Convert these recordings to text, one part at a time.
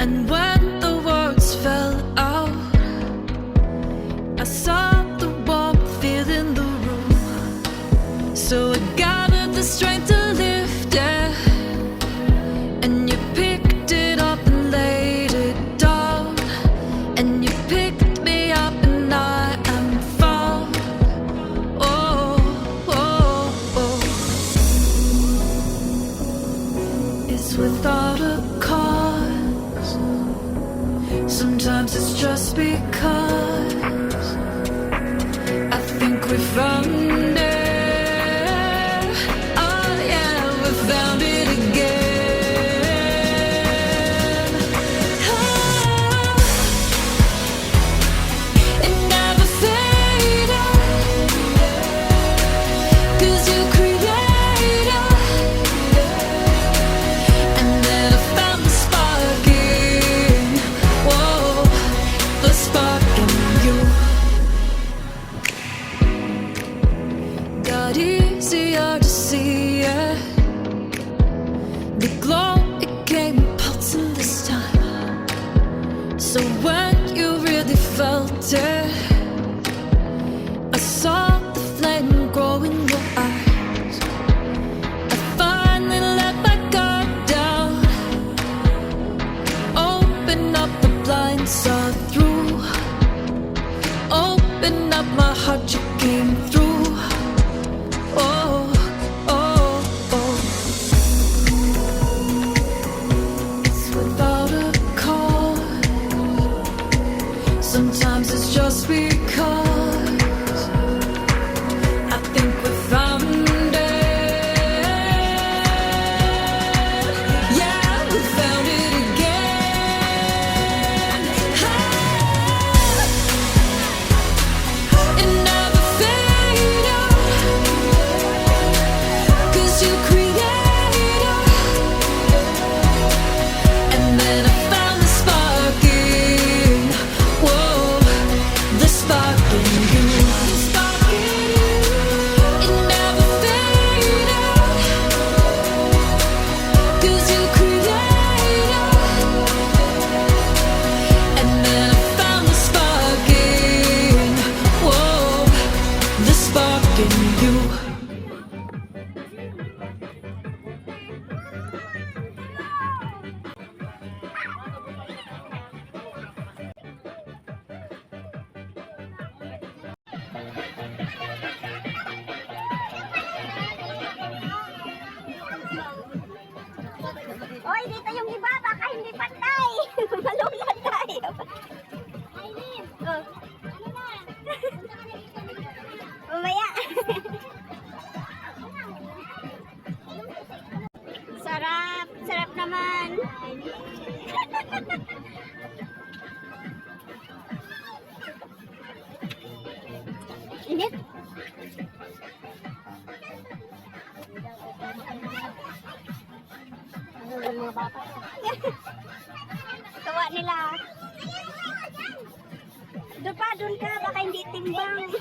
And when the words fell out, I saw the warmth filling the room. So I gathered the strength to lift it, and you picked it up and laid it down, and you picked me up and I am found. Oh, oh, oh. It's without a cause. Sometimes it's just because I think we found it. Oh yeah, we found it again. Oh, it never faded, 'cause you created. And then I found the spark in, whoa, the spark in you. Got easier to see it. The glow, it came pulsing this time. So when you really felt it, I saw the flame grow in your eyes. I finally let my guard down, open up the blinds, saw through. Open up my heart, you came through. Oh, oh, oh. It's without a cause. Sometimes it's just because I think we found it. Yeah, we found it again. It never faded, 'cause you created. And then I found the spark in, whoa, the spark in you. It never faded, 'cause you created. And then I found the spark in, whoa, the spark in you. Oy, dito yung iba, baka hindi patay. Malulan tayo. Oh. Mamaya. Sarap, sarap naman. Init. Mga bata. Tawa nila. Doon pa, doon ka. Baka hindi timbang.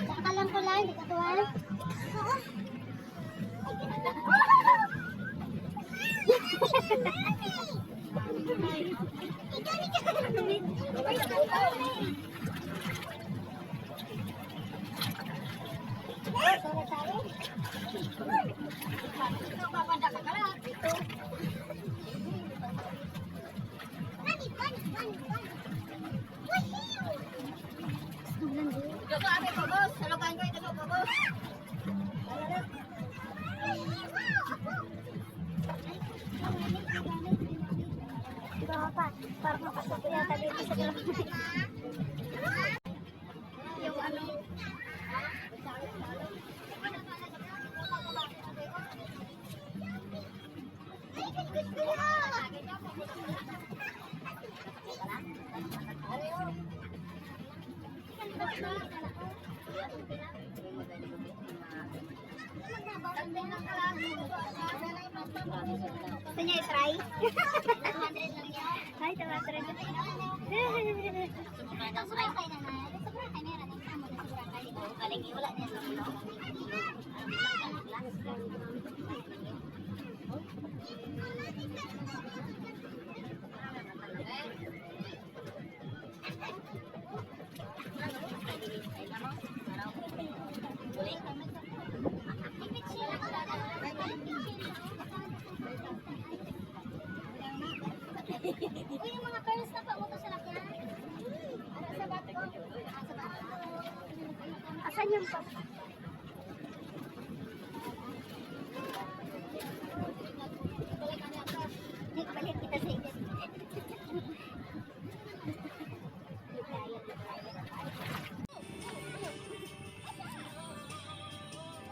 Nakalang ko lang, hindi ka tuwa. Parang makasok yata dito sa dalam. Yung ano. Gusto niya i-try? 200 lang yan. Ay, 200. Sobrang kay na na. Sobrang kay meron. Sobrang kay ito. Kaling wala niya sa ulo. Uy, yung mga girls na pauto sa lakyan. Ano sa bato? Sa bato. Asan yung pop? Balik kita sa inyo.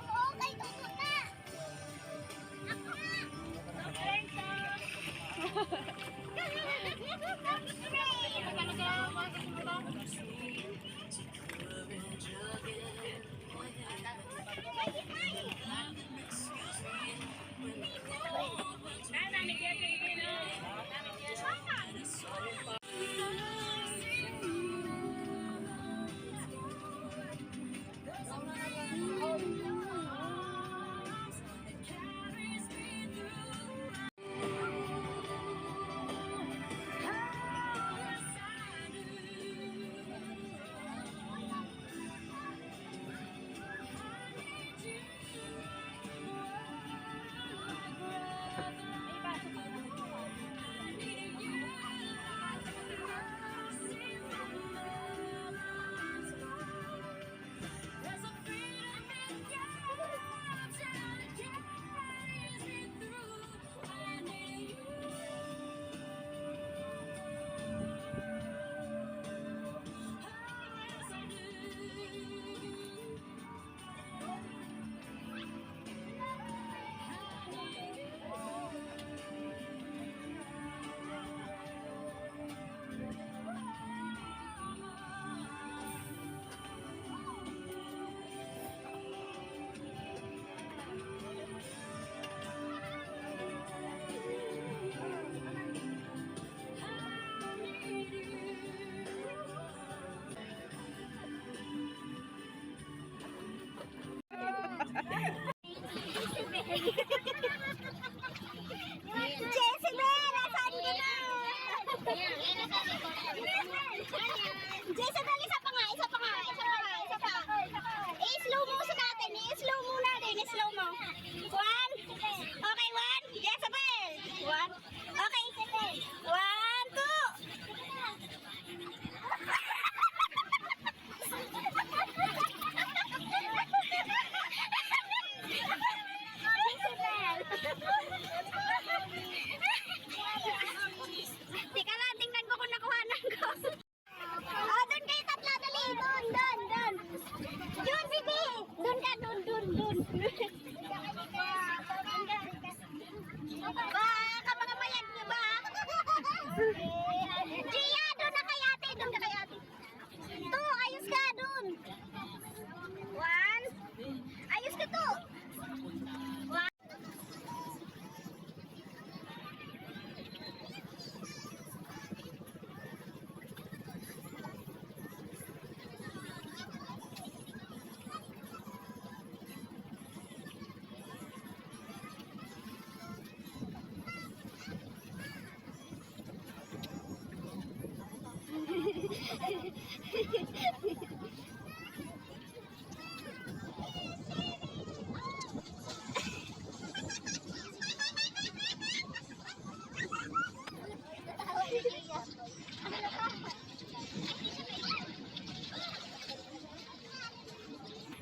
Oo, kay Tuto na! Ako na! Jezebel! Nasaan ka na? Jezebel, isa pa nga, isa pa nga, isa pa nga, isa pa. I-slow mo sa natin, i-slow mo natin, i-slow mo. One, okay, one, Jezebel. One, okay, one, two. Teka lang, tingnan ko kung nakuhanan ko. Oh, doon kayo tatlo, dali. Doon. Doon, bibi. Doon ka, doon. Baka mga mayag niyo ba? Gia, doon na kay ate. To, ayos ka, doon. One. Ayos ka to. One.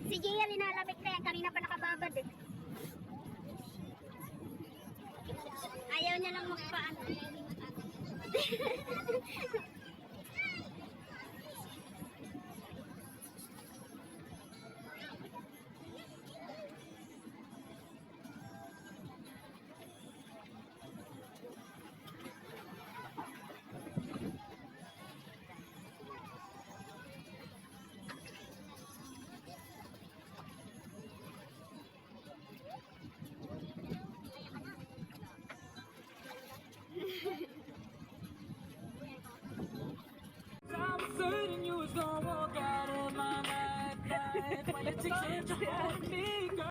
Si Gia linalapit na yan. Kanina pa nakababad eh. Ayaw niya lang magpaano. Kaya malingo?